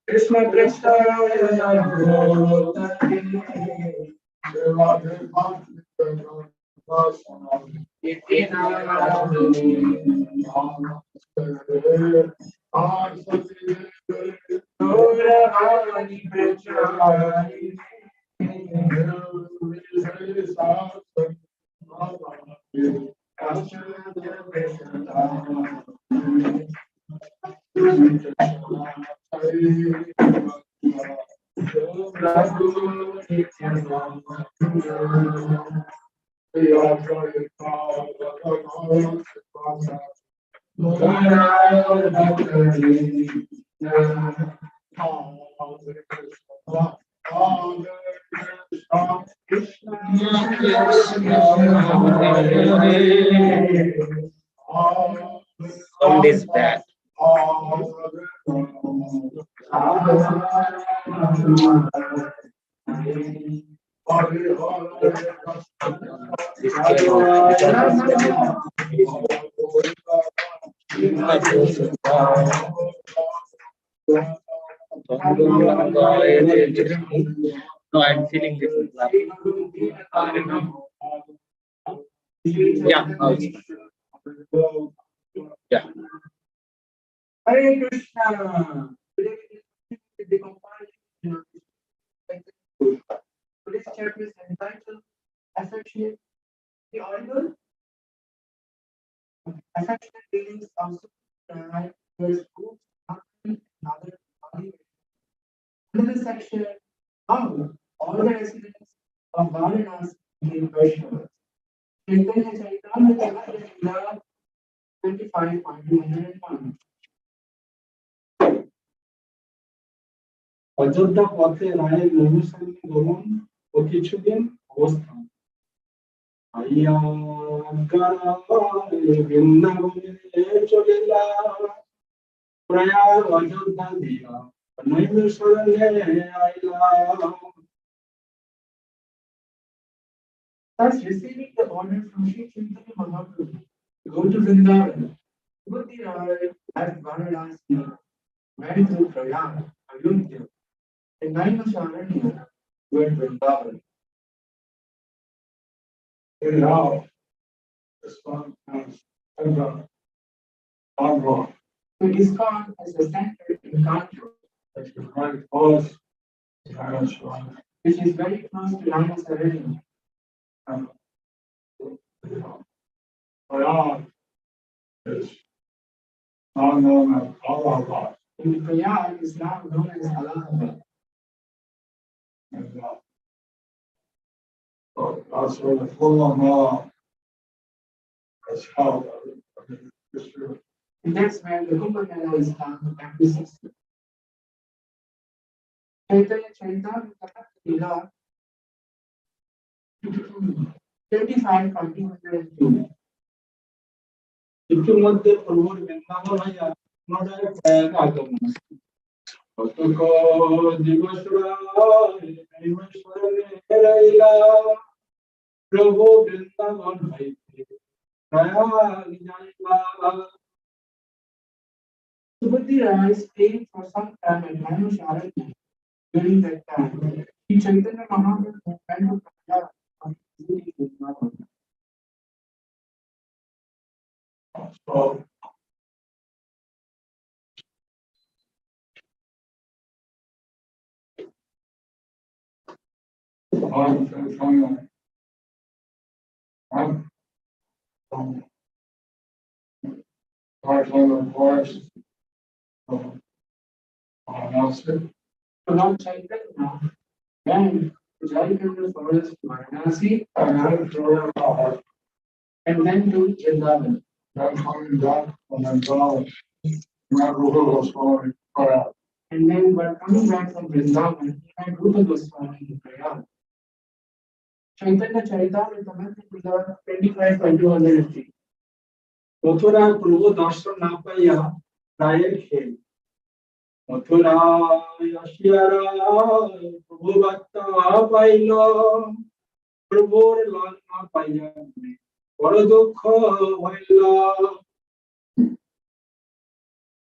Krishna Krishna Sound is bad. No, I'm feeling different. Yeah. Yeah. Hare Krishna. Today's chapter is entitled Affectionate. The audible affectionate feelings of Subuddhi towards groups, and other body. Under this section, how all the residents of Vaiṣṇavas became Vaishnavas. Chaitanya Charitamrita 25.201. Ayodhya পথে রায়ের মনুসঙ্গ গমন ও কিছুদিন অবস্থান আইয়া বৃন্দাবনে চলিলা প্রয়াগ অযোধ্যা দিয়া নৈমিষারণ্যে আইলা। Thus, receiving the order from Sri Chaitanya Mahaprabhu to go to Vrindavan, Subuddhi arrived at Varanasi, went to Prayag, Ayodhya, and Naimisharanya, went Vrindavan. Now, this one comes over Kanpur. So ISKCON is a center in Kanpur, Which is very close to which is very close to Naimisharanya. Prayag is now known as Allahabad. And Prayag is now known as Allahabad. And so that's where the full law is held. And that's where the Kumbh Mela is held every 6 years. Chaitanya Charitamrita 25.202. ইতিমধ্যে প্রভুর বৃন্দাবন হইয়া পুনরায় প্রয়াগ আগমন। কতক দিবসরায় রইলা প্রভু বৃন্দাবন হইতে Prayag যাইলা। Subuddhi Rai stayed for some time at Naimisharanya. During that time, Sri Chaitanya Mahaprabhu went to Prayag on his duty to Vrindavan. So So Lord Chaitanya went to Jaikarna forest, Varanasi, and then to Vrindavan. then coming back from Bengali, Rūpa was going Prayag. And then while coming back from Vrindavan, he met Rūpa Goswami in Prayag. Chaitanya Charitamrita 25.203. মথুরায় প্রভু দর্শন না পাইয়া রায়ের খেল মথুরায় আসিয়া রায় প্রভু বার্তা pile প্রভুর লাল না পাইয়া বড় দুঃখ হইল।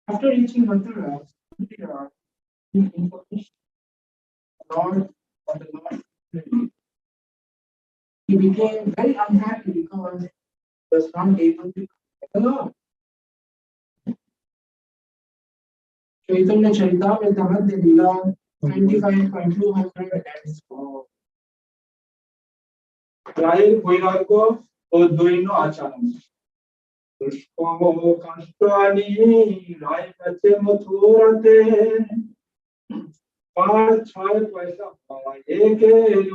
After reaching Mathura, Subudhi information Lord of the Lord. He became very unhappy because he was not able to get along. Chaitanya Charitamrita Leela 25.204 রায়ের বৈরাগ্য ও দৈন্য আচরণ দুষ্কর্ম কষ্ট আনি রায় কাছে মথুরাতে পাঁচ ছয় পয়সা পাওয়া একে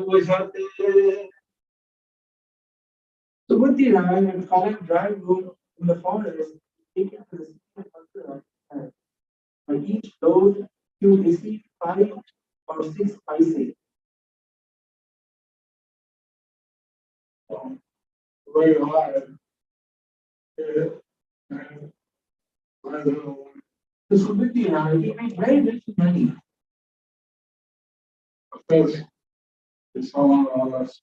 বোঝাতে Subuddhi Rāya had found dry wood in the forest taken to the city of Mathura. For each load, he would receive 5 or 6 paise. very hard. So Subuddhi Rāya, he made very little money. It's all on us.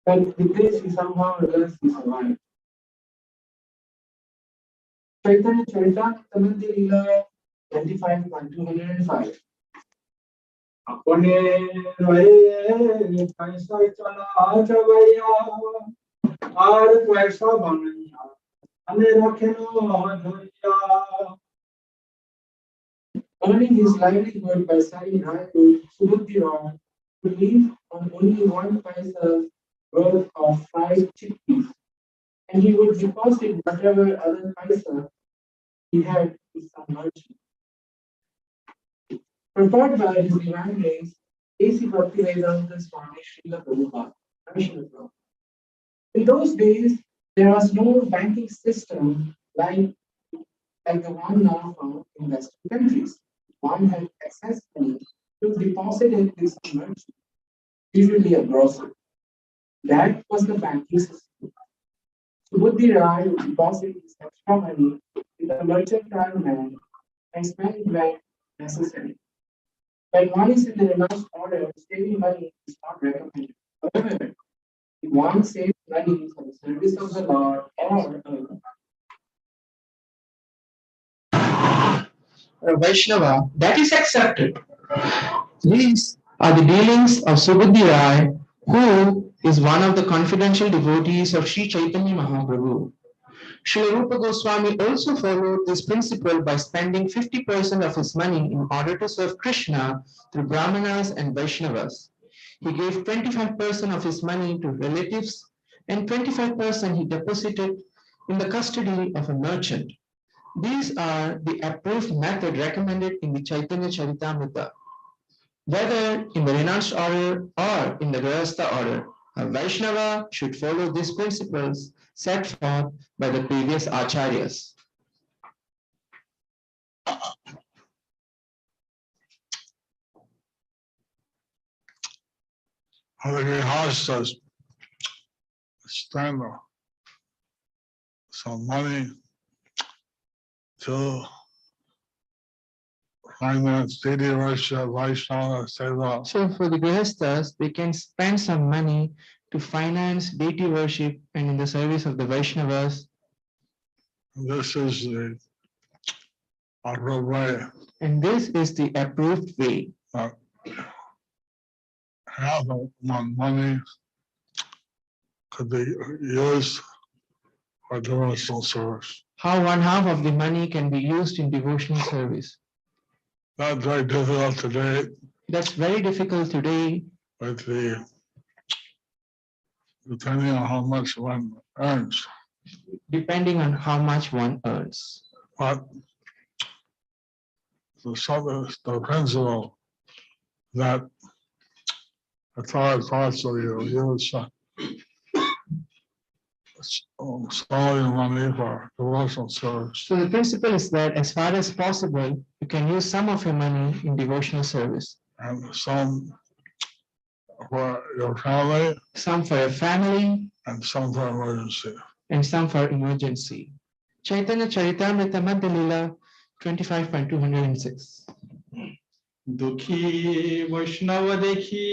But with this, he somehow realized he survived. Chaitanya Charitamrita Leela 25.205 अपने रहे पैसा चला चबैया और पैसा बनैया हमें रखेलो धोइया. Earning his livelihood by selling dry wood, Subuddhi Rāya would live on only 1 paisa worth of 5 chickpeas, and he would deposit whatever other paisa he had with some merchant. Prepared by his divine grace, A.C. Bhaktivedanta Swami Srila Rūpa. In those days, there was no banking system like the one now found in Western countries. One had access money to deposit it with some merchant, usually a grocer. That was the banking system. Subuddhi Rāya would deposit his extra money with a mercantile man and spend it when necessary. When one is in the renounced order, saving money is not recommended. However, if one saves money for the service of the Lord or a Vaishnava, that is accepted. These are the dealings of Subuddhi Rāya, who is one of the confidential devotees of Sri Chaitanya Mahaprabhu. Srila Rūpa Goswami also followed this principle by spending 50% of his money in order to serve Krishna through Brahmanas and Vaiṣṇavas. He gave 25% of his money to relatives and 25% he deposited in the custody of a merchant. These are the approved method recommended in the Chaitanya Charitamrita. Whether in the renounced order or in the Grihastha order, a Vaishnava should follow these principles set forth by the previous acharyas. The Grihasthas spend some money to finance daily worship, Vaishnava Seva. So for the Grihasthas, they can spend some money to finance deity worship and in the service of the Vaishnavas. This is the approved way. And this is the approved way. Half of my money could be used for devotional service. How 1/2 of the money can be used in devotional service. That's very difficult today That's very difficult today with depending on how much one earns. depending on how much one earns. But the principle that the thoughts of you use solely money for devotional service. So the principle is that as far as possible, you can use some of your money in devotional service. And some for your family, Some for your family, and some for emergency. and some for emergency. Chaitanya Charitamrita Madhya Leela 25.206 দুঃখী বৈষ্ণব দেখি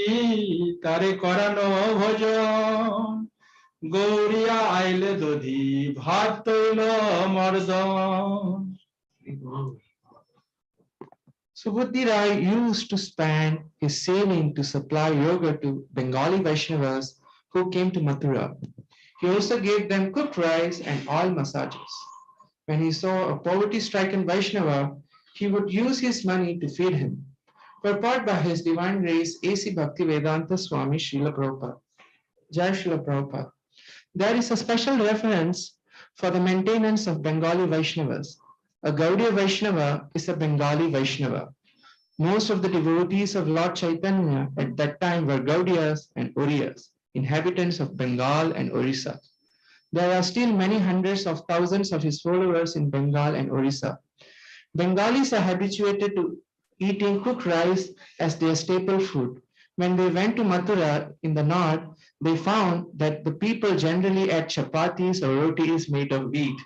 তারে করানো ভজন গৌরিয়া আইলে দধি ভাত তৈল মর্দন. Subuddhi Rai used to spend his saving to supply yoga to Bengali Vaishnavas who came to Mathura. He also gave them cooked rice and oil massages. When he saw a poverty-stricken Vaishnava, he would use his money to feed him. Purport by His Divine Grace A.C. Bhaktivedanta Swami Srila Prabhupada. Jai Srila Prabhupada. There is a special reference for the maintenance of Bengali Vaishnavas. A Gaudiya Vaishnava is a Bengali Vaishnava. Most of the devotees of Lord Chaitanya at that time were Gaudiyas and Oriyas, inhabitants of Bengal and Orissa. There are still many hundreds of thousands of his followers in Bengal and Orissa. Bengalis are habituated to eating cooked rice as their staple food. When they went to Mathura in the north, they found that the people generally ate chapatis or rotis made of wheat.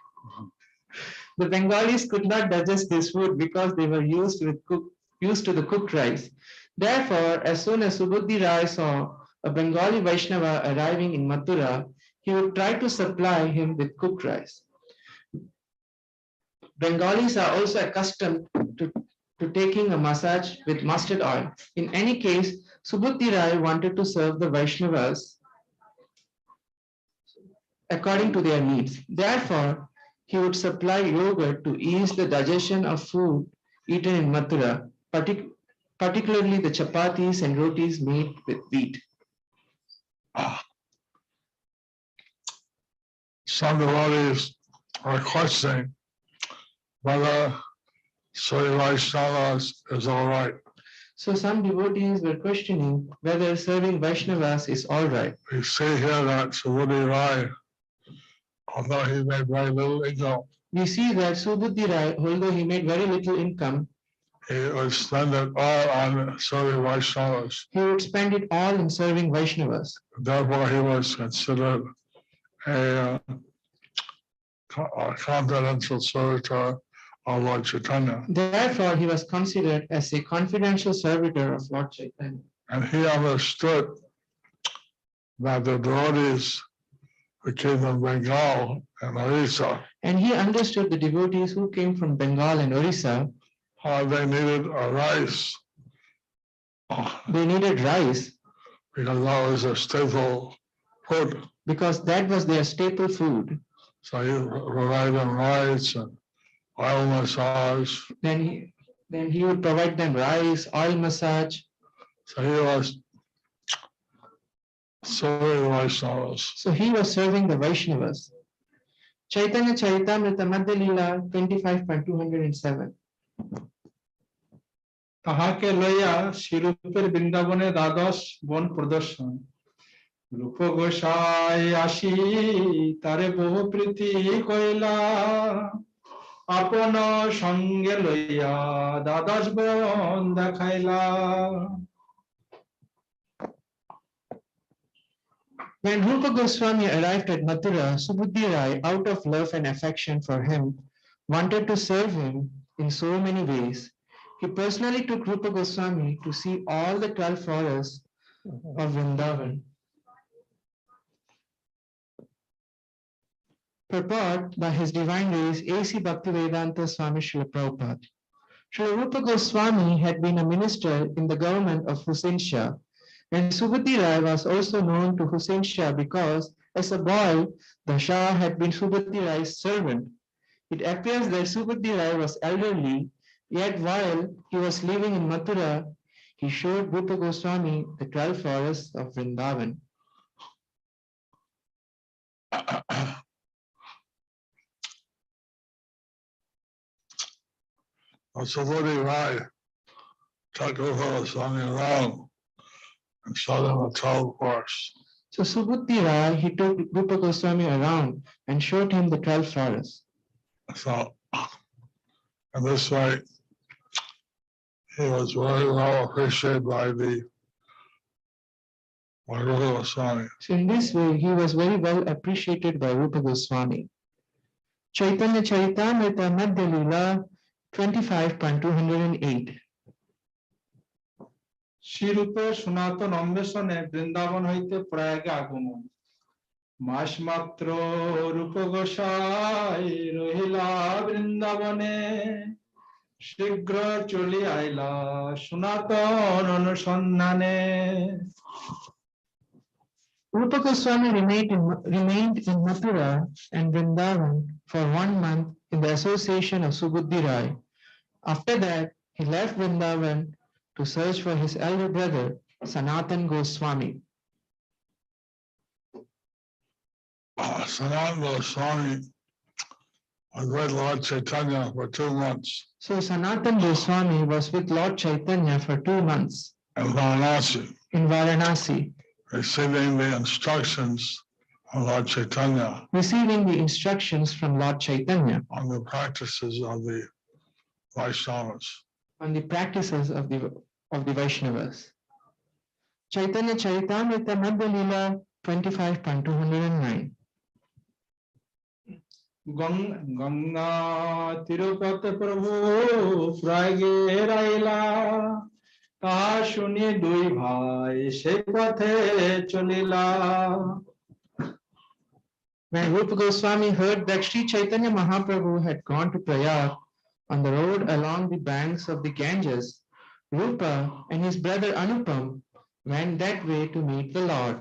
The Bengalis could not digest this food because they were used to the cooked rice. Therefore, as soon as Subuddhi Rai saw a Bengali Vaishnava arriving in Mathura, he would try to supply him with cooked rice. Bengalis are also accustomed to taking a massage with mustard oil. In any case, Subuddhi Rai wanted to serve the Vaishnavas according to their needs. Therefore, he would supply yogurt to ease the digestion of food eaten in Mathura, particularly the chapatis and rotis made with wheat. Some devotees are questioning whether serving Vaiṣṇavas is all right. So some devotees were questioning whether serving Vaishnavas is all right. We see here that Subuddhi Rai, although he made very little income, We see that Subuddhi Rai, although he made very little income, he would spend it all on serving Vaisṇavas. he would spend it all in serving Vaishnavas. Therefore, he was considered a confidential servitor of Lord Chaitanya. Therefore, he was considered as a confidential servitor of Lord Chaitanya. And he understood that the devotees who came from Bengal and Orissa, And he understood the devotees who came from Bengal and Orissa, they needed a rice they needed rice because that was their staple food. because that was their staple food. So he provided them rice and oil massage. Then he would provide them rice, oil massage. So he was serving Vaiṣṇavas. So he was serving the Vaishnavas. Chaitanya Charitamrita Madhya Leela 25.207. তাহাকে লইয়া শ্রীরূপের বৃন্দাবনে দ্বাদশ বন প্রদর্শন রূপ গোসাই আসি তারে বহু প্রীতি কইলা আপন সঙ্গে লইয়া দ্বাদশ বন দেখাইলা। When Rūpa Goswami arrived at Mathura, Subuddhi Rai, out of love and affection for him, wanted to serve him in so many ways. He personally took Rūpa Goswami to see all the 12 forests of Vrindavan. Purport by His Divine Grace A.C. Bhaktivedanta Swami Srila Prabhupada. Srila Rūpa Goswami had been a minister in the government of Hussain Shah, and Subuddhi Rai was also known to Hussain Shah because, as a boy, the Shah had been Subuddhi Rai's servant. It appears that Subuddhi Rai was elderly, yet while he was living in Mathura, he showed Rūpa Goswami the 12 forests of Vrindavan. Subuddhi Rai took Rūpa Goswami around and showed him the 12 forests. So Subuddhi Rai, he took Rūpa Goswami around and showed him the 12 forests. So, in this way, he was very well appreciated by Rūpa Goswami. So in this way, he was very well appreciated by Rūpa Goswami. Chaitanya Charitamrita Madhya Leela 25.208. শ্রীরূপে সনাতন অন্বেষণে বৃন্দাবন হইতে প্রয়াগে আগমন মাস মাত্র রূপ গোসাই রহিলা বৃন্দাবনে শীঘ্র চলি আইলা সনাতন অনুসন্ধানে Rupa Goswami remained in Mathura and Vrindavan for 1 month in the association of Subuddhi Rai. After that, he left Vrindavan to search for his elder brother, Sanātana Goswami. Sanātana Goswami was with Lord Chaitanya for 2 months So Sanātana Goswami was with Lord Chaitanya for 2 months in Varanasi, in Varanasi, receiving the instructions of Lord Chaitanya receiving the instructions from Lord Chaitanya on the practices of the Vaiṣṇavas. on the practices of the Vaishnavas. Chaitanya Charitamrita Madhya Leela 25.209. Ganga Tirupati প্রভু প্রয়াগে Raila তাহা শুনি দুই ভাই সে পথে চলিলা When Rupa Goswami heard that Sri Chaitanya Mahaprabhu had gone to Prayag on the road along the banks of the Ganges, Rupa and his brother Anupam went that way to meet the Lord.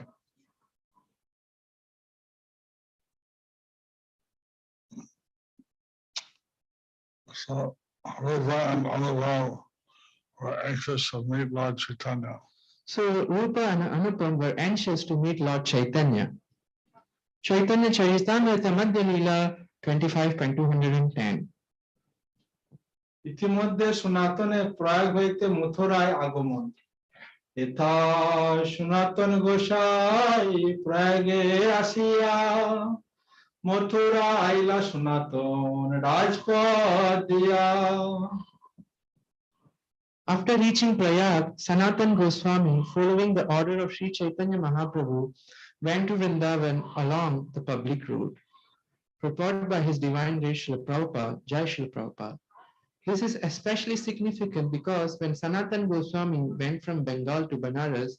So Rūpa and Anupam were anxious to meet Lord Chaitanya. So Rupa and Anupam were anxious to meet Lord Chaitanya. Chaitanya Charitamrita Madhya Leela 25.210. ইতিমধ্যে সনাতনে প্রয়াগ হইতে মথুরায় আগমন এথা সনাতন গোসাই প্রয়াগে আসিয়া মথুরা আইলা সনাতন রাজপথ দিয়া After reaching Prayag, Sanātana Goswami, following the order of Sri Chaitanya Mahaprabhu, went to Vrindavan along the public road. Purported by His Divine Grace Srila Prabhupada, Jai Srila Prabhupada. This is especially significant because when Sanātana Goswami went from Bengal to Banaras,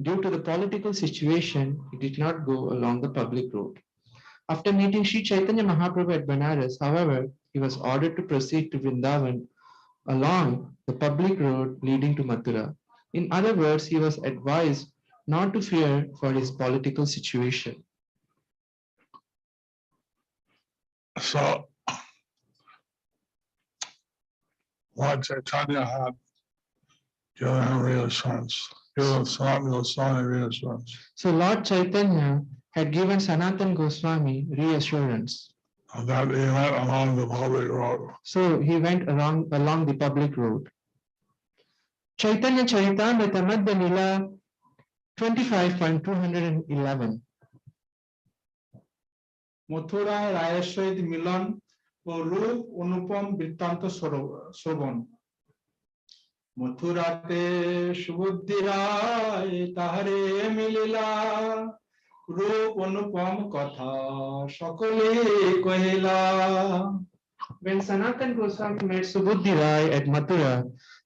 due to the political situation, he did not go along the public road. After meeting Sri Chaitanya Mahaprabhu at Banaras, however, he was ordered to proceed to Vrindavan along the public road leading to Mathura. In other words, he was advised not to fear for his political situation. So Lord Chaitanya had given him reassurance, given Sanātana Goswami reassurance So Lord Chaitanya had given Sanātana Goswami reassurance. that he went along the public road. So he went along the public road. Chaitanya Charitamrita Madhya Leela 25.211. মথুরায় রায়ের সহিত মিলন ও রূপ অনুপম বৃত্তান্ত শ্রবণ মথুরাতে সুবুদ্ধি রায় তাহারে মিলিলা রূপ অনুপম কথা সকলে কহিলা When Sanātana Goswami met Subuddhi Rai at Mathura,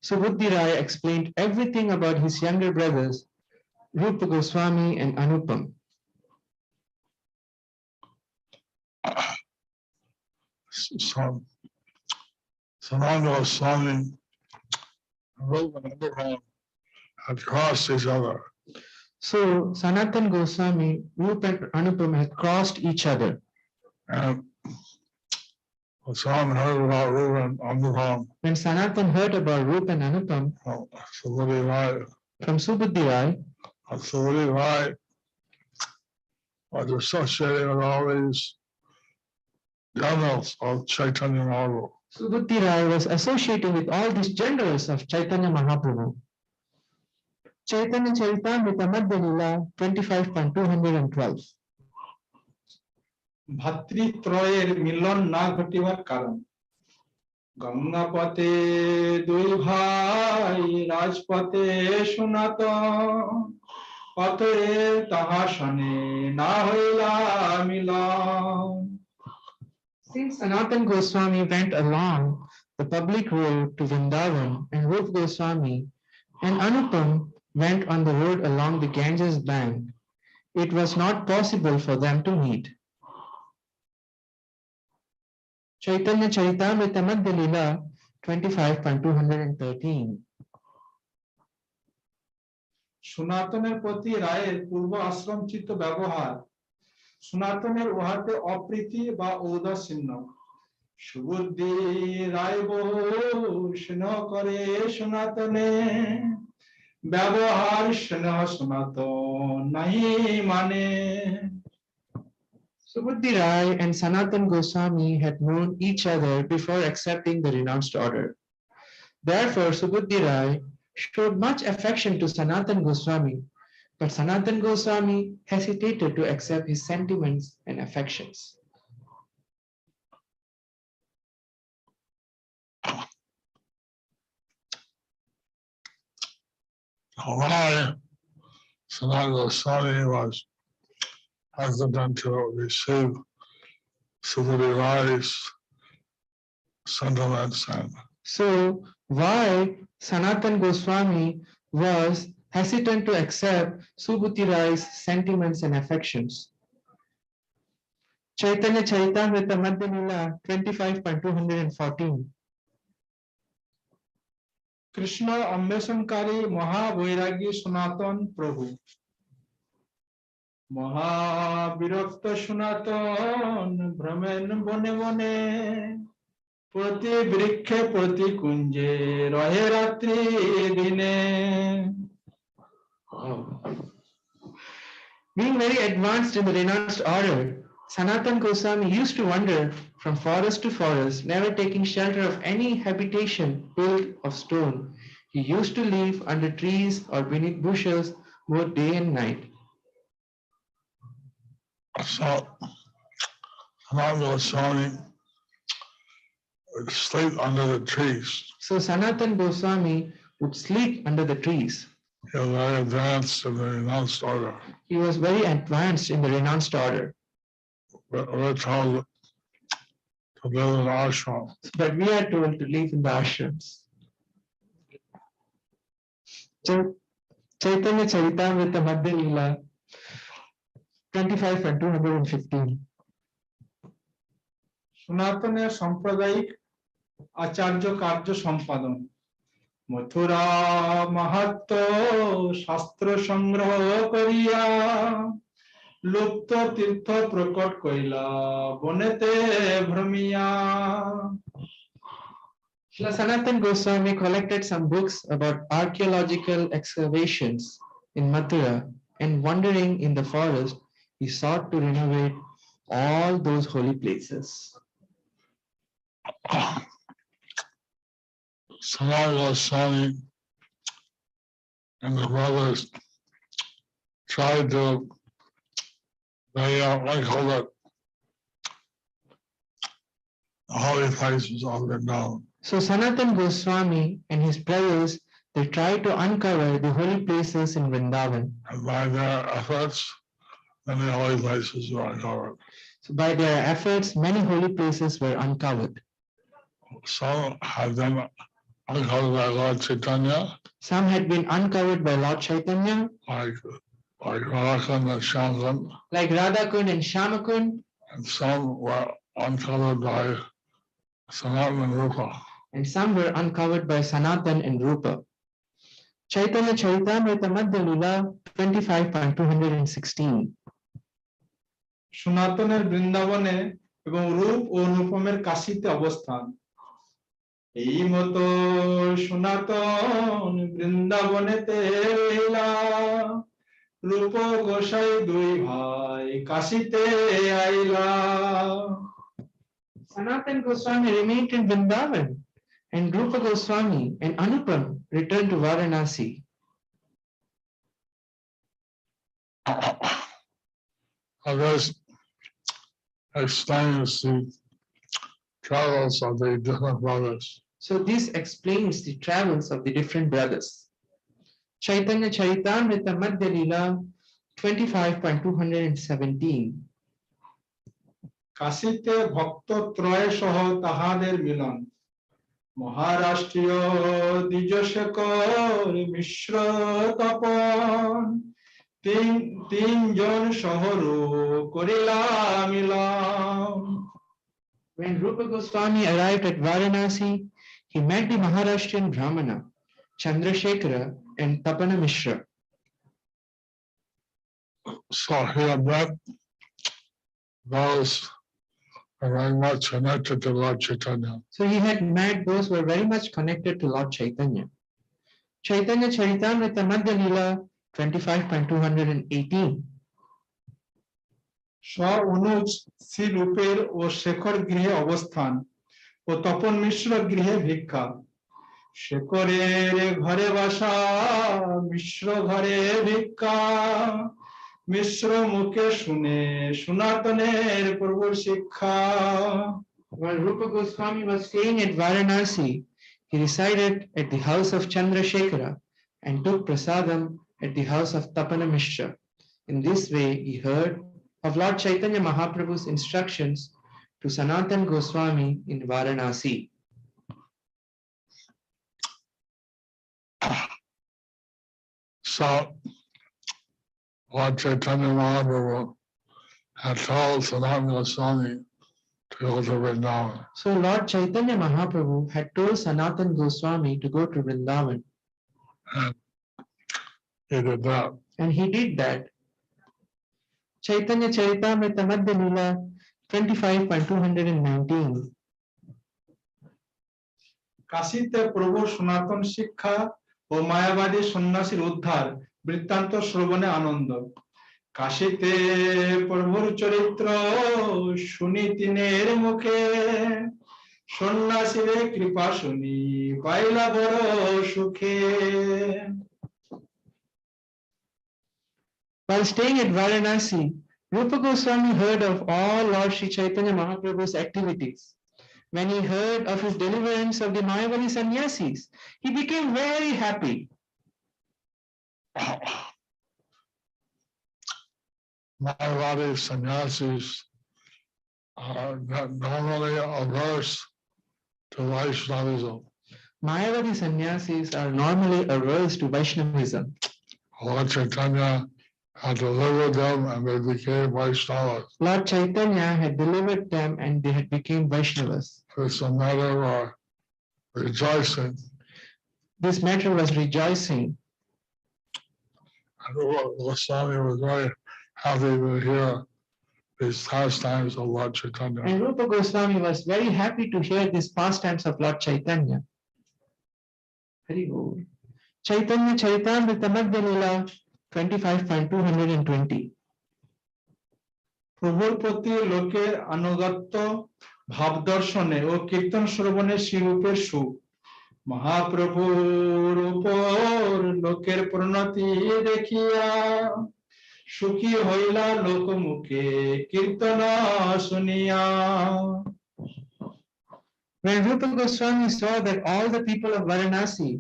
Subuddhi Rai explained everything about his younger brothers, Rupa Goswami and Anupam. So Sanātana Goswami and Rūpa and Anupam had crossed each other. So Sanātana Goswami, Rupa and Anupam had crossed each other. And Sanātana heard about Rūpa and Anupam When Sanātana heard about Rupa and Anupam Subuddhi Rai. from Subuddhi Rai, Subuddhi Rai was associated with all these generals of Chaitanya Mahaprabhu. Subuddhi Rai was associated with all these generals of Chaitanya Mahaprabhu. Chaitanya Charitamrita Madhya Leela 25.212. ভাতৃত্রয়ের মিলন না ঘটিবার কারণ গঙ্গাপথে দুই ভাই রাজপথে সনাতন পথে তাহা শনে না হইলা মিলন Since Sanātana Goswami went along the public road to Vrindavan and Rupa Goswami and Anupam went on the road along the Ganges bank, it was not possible for them to meet. Chaitanya Charitamrita Madhya Lila 25.213. সনাতনের প্রতি রায়ের পূর্ব আশ্রমচিত ব্যবহার সনাতনের উহাতে অপ্রীতি বা ঔদাসীন্য সুবুদ্ধি রায় বহু স্নেহ করে সনাতনে ব্যবহার স্নেহ সনাতন নাহি মানে Subuddhi Rai and Sanatan Goswami had known each other before accepting the renounced order. Therefore, Subuddhi Rai showed much affection to Sanatan Goswami, but Sanatan Goswami hesitated to accept his sentiments and affections. Why Sanatan Goswami was hesitant to receive Subuddhi Rai's sentiments and So, why Sanatan Goswami was hesitant to accept Subuddhi Rai's sentiments and affections? Chaitanya Charitamrita Madhya Lila 25.214. Krishna অন্বেষণকারী মহাবৈরাগী সনাতন প্রভু মহাবিরক্ত সনাতন ভ্রমেন বনে বনে প্রতি বৃক্ষে প্রতি কুঞ্জে রহে রাত্রি দিনে Being very advanced in the renounced order, Sanatan Goswami used to wander from forest to forest, never taking shelter of any habitation built of stone. He used to live under trees or beneath bushes both day and night. so Sanatan Goswami would sleep under the trees. So Sanatan Goswami would sleep under the trees. He was very advanced in the renounced order. He was very advanced in the renounced order. We're told to live in ashram. But we are told to live in the ashrams. Chaitanya Charitamrita Madhya Lila 25.215. সনাতনের সাম্প্রদায়িক আচার্য কার্য সম্পাদন মথুরা মাহাত্ম শাস্ত্র সংগ্রহ করিয়া লুপ্ত তীর্থ প্রকট কইলা বনেতে ভ্রমিয়া Srila Sanatan Goswami collected some books about archaeological excavations in Mathura, and wandering in the forest, he sought to renovate all those holy places. Sanatan Goswami and the brothers tried to like all the holy places of Vrindavan. So Sanatan Goswami and his brothers, they tried to uncover the holy places in Vrindavan. And by their efforts, many holy places were uncovered. So by their efforts, many holy places were uncovered. Some have been uncovered by Lord Chaitanya, Some had been uncovered by Lord Chaitanya, like Radhakund and Shyamkund, like Radhakund and Shyamakund, and some were uncovered by Sanātana and Rūpa. and some were uncovered by Sanātana and Rūpa. Chaitanya Charitamrita Madhya Lila 25.216. সনাতনের বৃন্দাবনে এবং রূপ ও রূপমের কাশীতে অবস্থান এই মতো সনাতন বৃন্দাবনেতে রহিলা রূপ গোসাই দুই ভাই কাশীতে আইলা Sanatan Goswami remained in Vrindavan, and Rūpa Goswami and Anupam returned to Varanasi. This explains the travels of the different brothers. So this explains the travels of the different brothers. Chaitanya Charitamrita Madhya Lila 25.217. কাশীতে ভক্ত ত্রয় সহ তাহাদের মিলন মহারাষ্ট্রীয় দ্বিজশেখর মিশ্র তপন তিনজন শহর করিলা মিলন। When Rupa Goswami arrived at Varanasi, he met the Maharashtrian Brahmana, Chandrasekhara and Tapana Mishra. So he had met those who are very much connected to Lord Chaitanya. So he had met those who were very much connected to Lord Chaitanya. Chaitanya Charitamrita Madhya Leela 25.218. অনুজ শ্রী রূপের ও শেখর গৃহে অবস্থান ও তপন মিশ্র গৃহে ভিক্ষা। শেখরের ঘরে বাসা, মিশ্র ঘরে ভিক্ষা। মিশ্র মুখে শুনে সনাতনের প্রভুর শিক্ষা। While Rupa Goswami was staying at Varanasi, he resided at the house of Chandrasekhara and took prasadam at the house of Tapana Mishra. In this way, he heard of Lord Chaitanya Mahaprabhu's instructions to Sanātana Goswami in Varanasi. So Lord Chaitanya Mahaprabhu had told Sanātana Goswami to go to Vrindavan. So Lord Chaitanya Mahaprabhu had told Sanātana Goswami to go to Vrindavan. And he did that. And he did that. Chaitanya Charitamrita Madhya Leela 25.219. কাশীতে প্রভু সনাতন শিক্ষা ও মায়াবাদী সন্ন্যাসীর উদ্ধার বৃত্তান্ত শ্রবণে আনন্দ। কাশীতে প্রভুর চরিত্র শুনি তিনের মুখে, সন্ন্যাসীরে কৃপা শুনি পাইলা বড় সুখে। While staying at Varanasi, Rupa Goswami heard of all Lord Sri Chaitanya Mahaprabhu's activities. When he heard of his deliverance of the Mayavadi sannyasis, he became very happy. Mayavadi sannyasis are not normally averse to Vaishnavism. Mayavadi sannyasis are normally averse to Vaishnavism. Lord Chaitanya had delivered them and they became Vaiṣṇavas. Lord Chaitanya had delivered them and they had become Vaishnavas. It's a matter of rejoicing. This matter was rejoicing. And Goswami was very happy to hear these pastimes of Lord Chaitanya. And Rupa Goswami was very happy to hear these pastimes of Lord Chaitanya. Hari Bol. Chaitanya Charitamrita Madhya Leela 25.220. প্রভুর প্রতি লোকের আনুগত্য ভাব দর্শনে ও কীর্তন শ্রবণে শ্রীরূপের সুখ। মহাপ্রভুর উপর লোকের প্রণতি দেখিয়া সুখী হইলা লোকমুখে কীর্তন শুনিয়া। When Rupa Goswami saw that all the people of Varanasi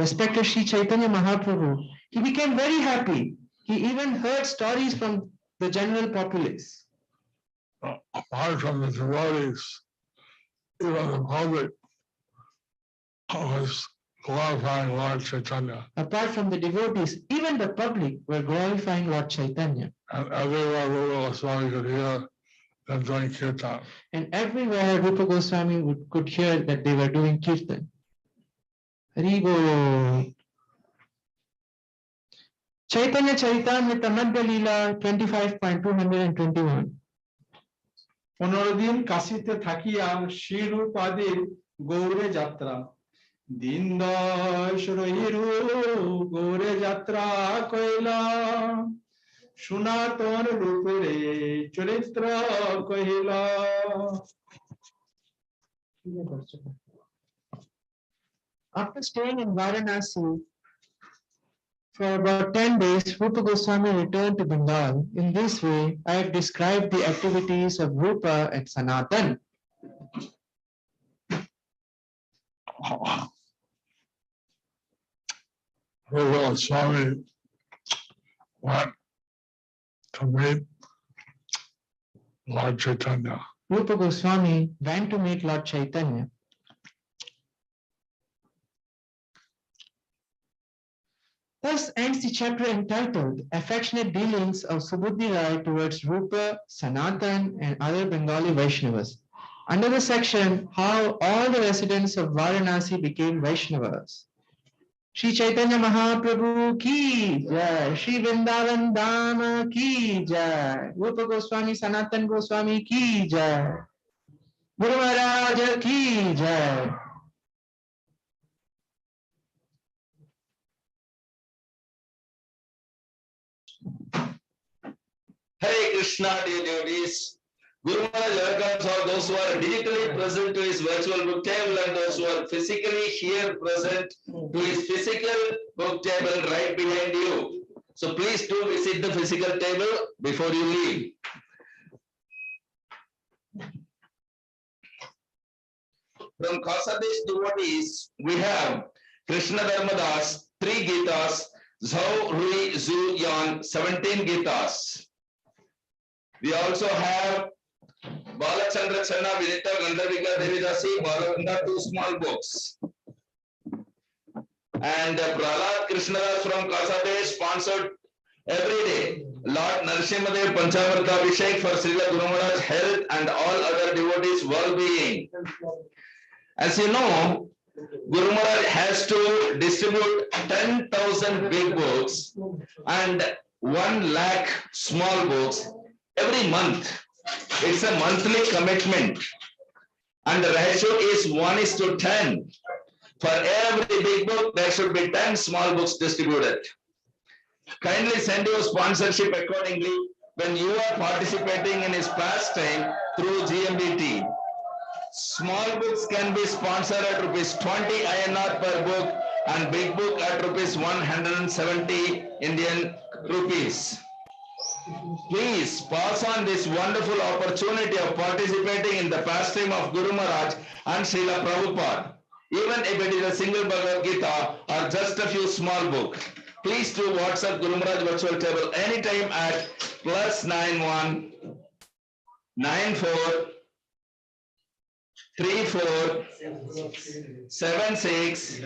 respected Sri Chaitanya Mahaprabhu, he became very happy. He even heard stories from the general populace. Apart from the devotees, even the public was glorifying Lord Chaitanya. Apart from the devotees, even the public were glorifying Lord Chaitanya. And everywhere Rupa Goswami could hear them doing kirtan. And everywhere Rupa Goswami could hear that they were doing kirtan. Hari Bol. Chaitanya Charitamrita Madhya Leela 25.221. 15 দিন কাশীতে থাকিয়া শ্রীরূপ আদির গৌরে যাত্রা। দিন 10 রহিরু গৌরে যাত্রা কইলা, সনাতন রূপের চরিত্র কহিলা। After staying in Varanasi for about 10 days, Rupa Goswami returned to Bengal. In this way, I have described the activities of Rupa and Sanātana. Rupa Goswami went to meet Lord Chaitanya. Rupa Goswami went to meet Lord Chaitanya. Thus ends the chapter entitled Affectionate Dealings of Subuddhi Rai towards Rūpa, Sanātana and other Bengali Vaiṣṇavas. Under the section How all the residents of Varanasi became Vaiṣṇavas. Shri Chaitanya Mahaprabhu ki jai, Shri Vrindavan Dhama ki jai, Rūpa Goswami Sanātana Goswami ki jai, Guru Maharaj ki jai. Hare Krishna, dear devotees. Guru Maharaj welcomes all those who are digitally present to his virtual book table and those who are physically here present to his physical book table right behind you. So please do visit the physical table before you leave. From Kasadesh devotees, we have Krishna Dharmadas, 3 Gitas, Zhao Rui Zhu Yan, 17 Gitas. We also have Balachandra Channa Vinita Gandhavika Devidasi, Balakanda, 2 small books. And Prahlad Krishnadas from Kasadesh sponsored every day Lord Narasimhadev Panchavarta Abhishek for Srila Guru Maharaj's health and all other devotees' well-being. As you know, Guru Maharaj has to distribute 10,000 big books and 1 lakh small books every month. It's a monthly commitment. And the ratio is 1:10. For every big book, there should be 10 small books distributed. Kindly send your sponsorship accordingly when you are participating in his pastime through GMBT. Small books can be sponsored at rupees 20 INR per book and big book at rupees 170 Indian rupees. Please pass on this wonderful opportunity of participating in the pastime of Guru Maharaj and Srila Prabhupada. Even if it is a single Bhagavad Gita or just a few small books. Please do WhatsApp Guru Maharaj virtual table anytime at +91 94 34 76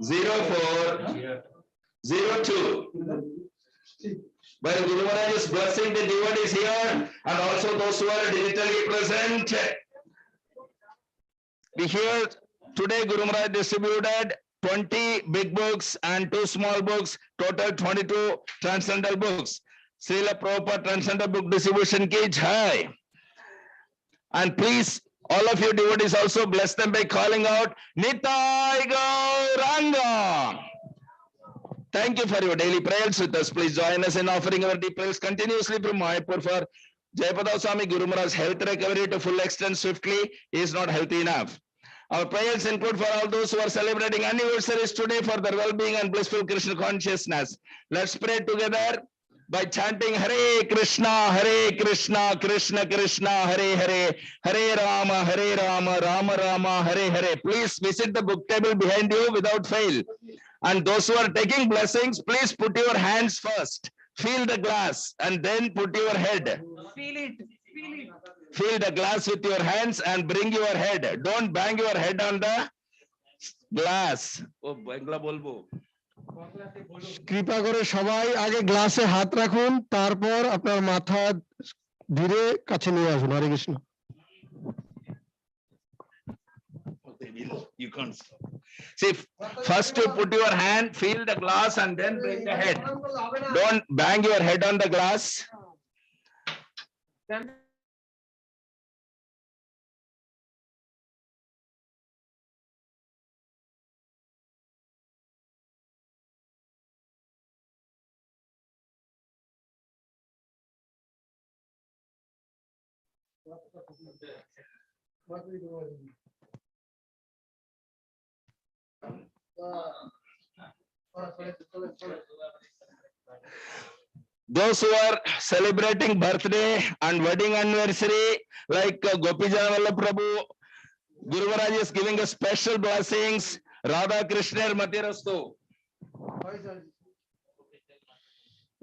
04 02. While Guru Maharaj is blessing the devotees here and also those who are digitally present, we hear today Guru Maharaj distributed 20 big books and 2 small books, total 22 transcendental books. Srila Prabhupada Transcendental Book Distribution ki jai. And please, all of you devotees also bless them by calling out Nitai Gauranga. Thank you for your daily prayers with us. Please join us in offering our deep prayers continuously from Mayapur for Jayapada Swami Guru Maharaj's health recovery to full extent swiftly. He is not healthy enough. Our prayers include for all those who are celebrating anniversaries today for their well-being and blissful Krishna consciousness. Let's pray together by chanting Hare Krishna, Krishna Krishna, Hare Hare, Hare Rama, Rama Rama, Hare Hare. Please visit the book table behind you without fail. And those who are taking blessings, please put your hands first. Feel the glass and then put your head. Feel it. Fill the glass with your hands and bring your head. Don't bang your head on the glass. Oh, Bangla bolbo. কৃপা করে সবাই আগে গ্লাসে হাত রাখুন, তারপর আপনার মাথা ধীরে কাছে নিয়ে আসুন। হরে Krishna. You can't stop. See, first you put your hand, feel the glass and then bring the head. Don't bang your head on the glass. Those who are celebrating birthday and wedding anniversary, like Gopijana Vallabh Prabhu, Guru Maharaj is giving us special blessings. Radha Krishna Matirastu.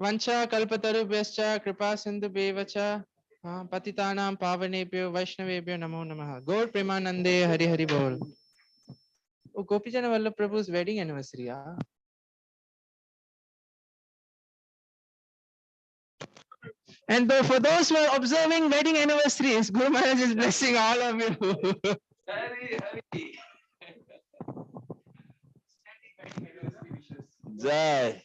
Vancha kalpatarubhyascha kripa sindhu bevacha patitanam pavanebhyo vaishnavebhyo namo namaha. Gaur Premanande Hari Hari Bol. Oh, Gopijana Vallabh Prabhu's wedding anniversary. And though for those who are observing wedding anniversaries, Guru Maharaj is blessing all of you. Jai.